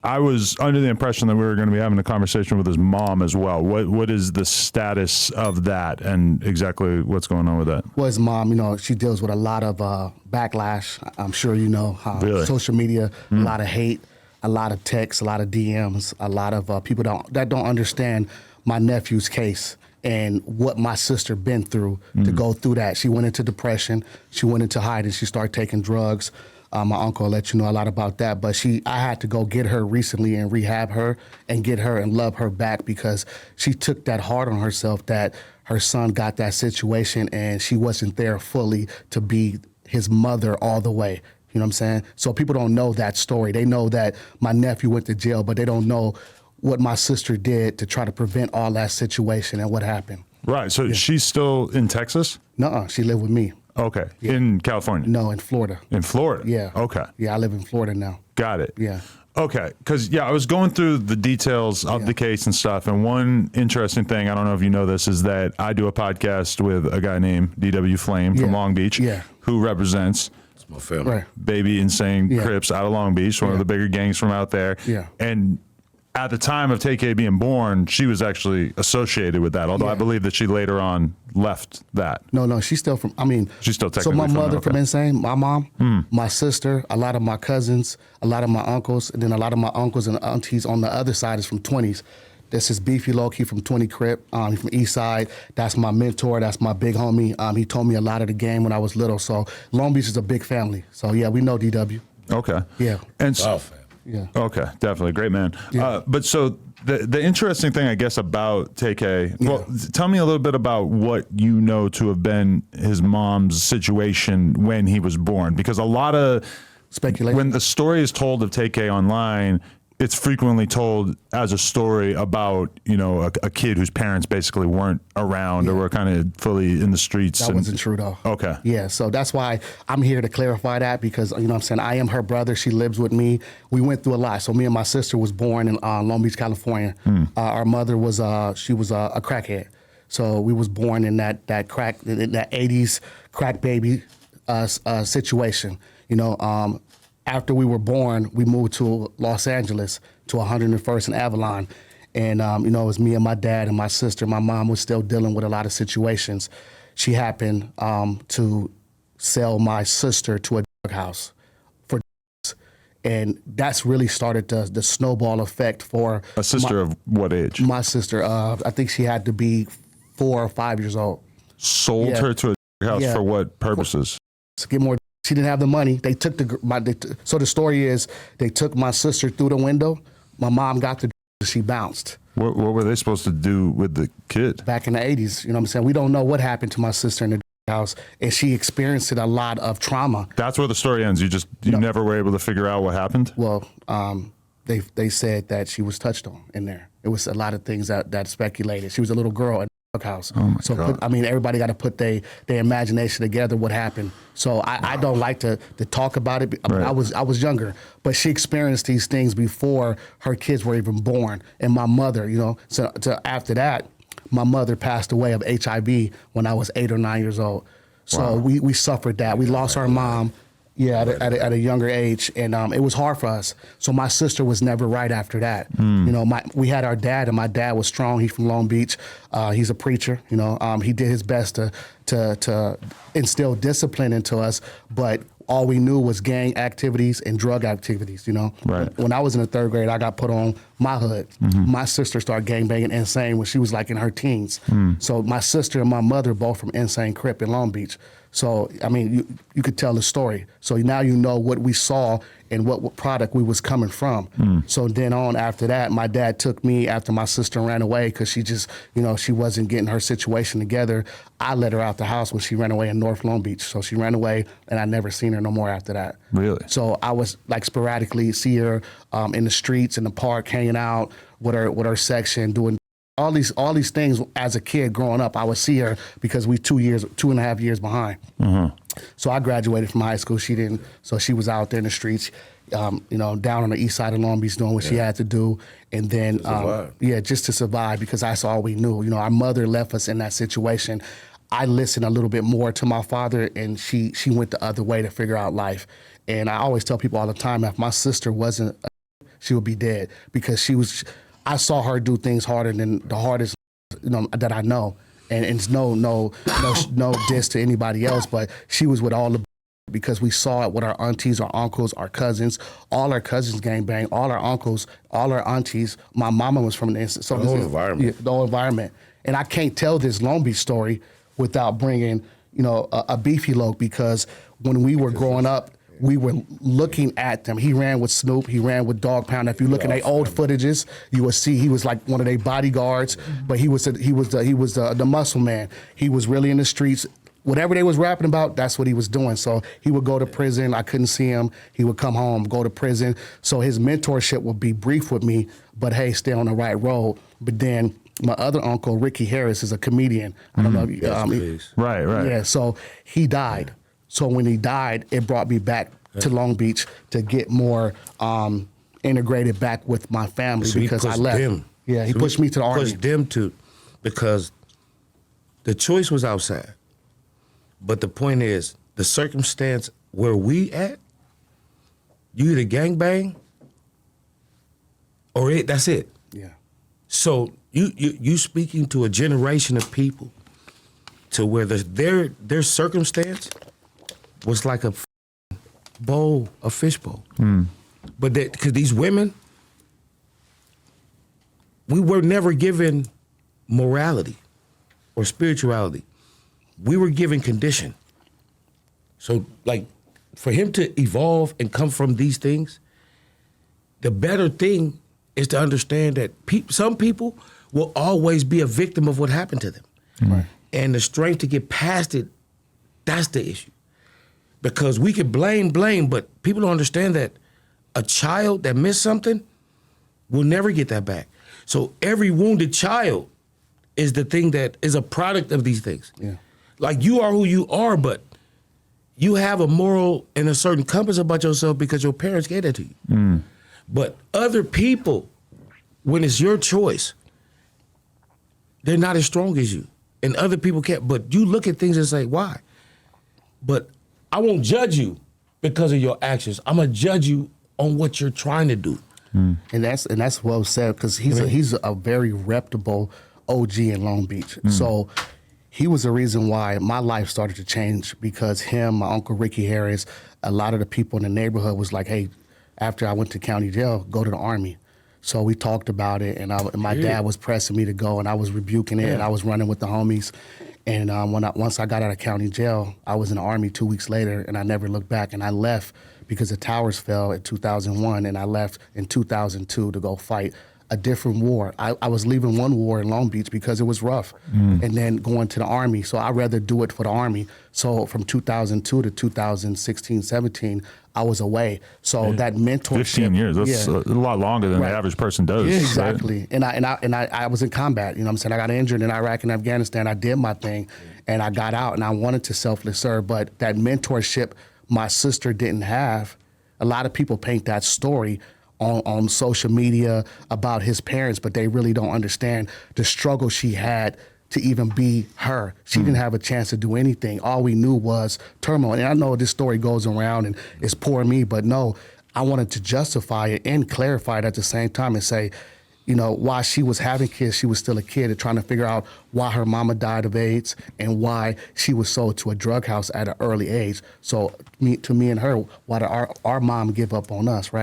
I was under the impression that we were going to be having a conversation with his mom as well. What is the status of that and exactly what's going on with that? Well, his mom, she deals with a lot of backlash. I'm sure you know. Really? Social media, a lot of hate, a lot of texts, a lot of DMs, a lot of people that don't understand my nephew's case and what my sister been through to go through that. She went into depression. She went into hiding. She started taking drugs. My uncle will let you know a lot about that, but I had to go get her recently and rehab her and get her and love her back because she took that hard on herself that her son got that situation and she wasn't there fully to be his mother all the way. You know what I'm saying? So people don't know that story. They know that my nephew went to jail, but they don't know what my sister did to try to prevent all that situation and what happened. Right. So she's still in Texas? Nuh-uh. She lived with me. Okay. Yeah. In California? No, in Florida. In Florida? Yeah. Okay. Yeah, I live in Florida now. Got it. Yeah. Okay. Because, I was going through the details of the case and stuff. And one interesting thing, I don't know if you know this, is that I do a podcast with a guy named D.W. Flame from Long Beach who represents my family. Right. Baby Insane Crips out of Long Beach, one of the bigger gangs from out there. Yeah. And at the time of TK being born, she was actually associated with that, although I believe that she later on left that. No, she's still from, she's still technically so my mother from from Insane, my mom, my sister, a lot of my cousins, a lot of my uncles, and then a lot of my uncles and aunties on the other side is from 20s. This is Beefy Loki from 20 Crip. He's from East Side. That's my mentor. That's my big homie. He told me a lot of the game when I was little. So Long Beach is a big family. So yeah, we know DW. Okay. Yeah. And family. Yeah. Okay, definitely, great man. Yeah. But so the interesting thing, I guess, about TK, well, tell me a little bit about what you know to have been his mom's situation when he was born, because a lot of speculation. When the story is told of TK online, it's frequently told as a story about, a kid whose parents basically weren't around or were kind of fully in the streets. That wasn't true, though. Okay. Yeah, so that's why I'm here to clarify that because, what I'm saying, I am her brother. She lives with me. We went through a lot. So me and my sister was born in Long Beach, California. Our mother was, she was a crackhead. So we was born in that 80s crack baby situation, After we were born, we moved to Los Angeles, to 101st and Avalon. And, it was me and my dad and my sister. My mom was still dealing with a lot of situations. She happened to sell my sister to a drug house for drugs. And that's really started the snowball effect for... A sister of what age? My sister, I think she had to be 4 or 5 years old. Sold her to a drug house for what purposes? To get more. She didn't have the money. They took so the story is they took my sister through the window. My mom got the she bounced. What were they supposed to do with the kid? Back in the 80s, you know what I'm saying? We don't know what happened to my sister in the house, and she experienced a lot of trauma. That's where the story ends. You never were able to figure out what happened? Well, they said that she was touched on in there. It was a lot of things that speculated. She was a little girl house. Oh my God. Everybody got to put their imagination together what happened. So I don't like to talk about it. Right. I was younger, but she experienced these things before her kids were even born. And my mother, so after that, my mother passed away of HIV when I was 8 or 9 years old. So we suffered that. We lost our mom. Yeah, at a younger age, and it was hard for us. So my sister was never right after that. We had our dad, and my dad was strong. He's from Long Beach. He's a preacher. He did his best to instill discipline into us, but all we knew was gang activities and drug activities. Right. When I was in the 3rd grade, I got put on my hood. My sister started gangbanging Insane when she was like in her teens. So my sister and my mother both from Insane Crip in Long Beach. So, you could tell the story. So now you know what we saw and what product we was coming from. So then on after that, my dad took me after my sister ran away because she just, she wasn't getting her situation together. I let her out the house when she ran away in North Long Beach. So she ran away and I never seen her no more after that. Really? So I was like sporadically see her in the streets, in the park, hanging out with her section, doing all these things. As a kid growing up, I would see her because we 2.5 years behind. So I graduated from high school. She didn't. So she was out there in the streets, down on the east side of Long Beach doing what she had to do. And then, just to survive because that's all we knew. Our mother left us in that situation. I listened a little bit more to my father, and she went the other way to figure out life. And I always tell people all the time, if my sister wasn't, she would be dead because I saw her do things harder than the hardest, that I know. And it's no diss to anybody else, but she was with all the, because we saw it with our aunties, our uncles, our cousins, all our cousins gangbang, all our uncles, all our aunties. My mama was from the whole environment. Yeah, the whole environment. And I can't tell this Long Beach story without bringing, a beefy loke, because when we were growing up, we were looking at them. He ran with Snoop. He ran with Dog Pound. If you look at their old footages, you will see he was like one of their bodyguards, but he was the muscle man. He was really in the streets. Whatever they was rapping about, that's what he was doing. So he would go to prison. I couldn't see him. He would come home, go to prison. So his mentorship would be brief with me, but hey, stay on the right road. But then my other uncle, Ricky Harris, is a comedian. I don't know if you, right. Yeah, so he died. So when he died, it brought me back to Long Beach to get more integrated back with my family, because I left. Them. Yeah, he pushed me to the Army. Pushed them to, because the choice was outside. But the point is, the circumstance where we at, you either gangbang or that's it. Yeah. So you speaking to a generation of people to where their circumstance was like a fishbowl. But because these women, we were never given morality or spirituality. We were given condition. So like for him to evolve and come from these things, the better thing is to understand that some people will always be a victim of what happened to them. Right. And the strength to get past it, that's the issue. Because we can blame, but people don't understand that a child that missed something will never get that back. So every wounded child is the thing that is a product of these things. Yeah. Like you are who you are, but you have a moral and a certain compass about yourself because your parents gave that to you. But other people, when it's your choice, they're not as strong as you. And other people can't, but you look at things and say, why? But I won't judge you because of your actions. I'm gonna judge you on what you're trying to do. And that's well said, because he's a very reputable OG in Long Beach. So he was the reason why my life started to change, because him, my uncle Ricky Harris, a lot of the people in the neighborhood was like, hey, after I went to county jail, go to the Army. So we talked about it, and my dad was pressing me to go, and I was rebuking it, and I was running with the homies. And once I got out of county jail, I was in the Army 2 weeks later, and I never looked back. And I left because the towers fell in 2001, and I left in 2002 to go fight a different war. I was leaving one war in Long Beach because it was rough, and then going to the Army. So I'd rather do it for the Army. So from 2002 to 2016, 17, I was away. So that mentorship. 15 years, that's a lot longer than the average person does. Yeah, exactly. Right? And I was in combat, you know what I'm saying? I got injured in Iraq and Afghanistan. I did my thing, and I got out, and I wanted to selfless serve. But that mentorship my sister didn't have. A lot of people paint that story on social media about his parents, but they really don't understand the struggle she had to even be her. She didn't have a chance to do anything. All we knew was turmoil. And I know this story goes around and it's poor me, but no, I wanted to justify it and clarify it at the same time and say, while she was having kids, she was still a kid and trying to figure out why her mama died of AIDS and why she was sold to a drug house at an early age. So to me and her, why did our mom give up on us, right?